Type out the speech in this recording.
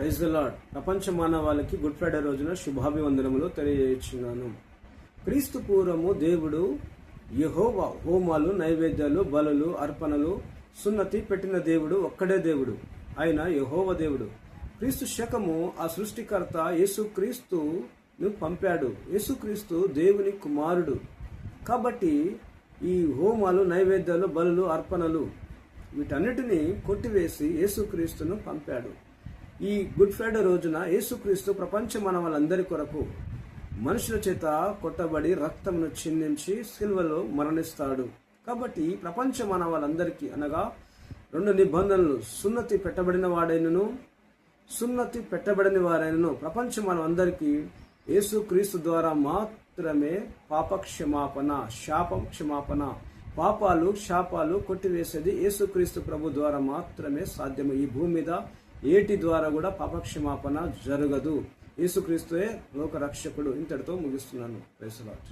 Praise the lord. ప్రపంచ మానవాళికి good Friday రోజున శుభాభివందనములు తెలియజేస్తున్నాను. క్రీస్తు పూర్వము దేవుడు యెహోవా హోమాలు, నైవేద్యాలు, బలులు, అర్పణలు, సున్నతి పెట్టిన దేవుడు ఒక్కడే దేవుడు. ఆయన యెహోవా దేవుడు. క్రీస్తు శకము ఆ సృష్టికర్త యేసుక్రీస్తును పంపాడు. యేసుక్రీస్తు దేవుని కుమారుడు. కాబట్టి ఈ హోమాలు, నైవేద్యాలు, బలులు, అర్పణలు వీటన్నిటినీ కొట్టివేసి యేసుక్రీస్తును పంపాడు. ఈ గుడ్ ఫ్రైడే రోజున యేసుక్రీస్తు ప్రపంచ మానవాళ్ళందరి కొరకు మనుషుల చేత కొట్టబడి రక్తమును చిందించి సిలువలో మరణిస్తాడు. కాబట్టి ప్రపంచ మానవాళ్ళందరికీ అనగా 2 నిబంధనలు, సున్నతి పెట్టబడిన వాడైనను సున్నతి పెట్టబడిన వారైనను ప్రపంచ మానవాళ్ళందరికీ యేసుక్రీస్తు ద్వారా మాత్రమే పాపక్షమాపణ, శాపం క్షమాపణ, పాపాలు, శాపాలు కొట్టివేసేది యేసుక్రీస్తు ప్రభు ద్వారా మాత్రమే సాధ్యము. ఈ భూమి మీద ఏటి ద్వారా కూడా పాపక్షమాపణ జరగదు. యేసుక్రీస్తుయే లోక రక్షకుడు. ఇంతటితో ముగిస్తున్నాను. Praise the lord.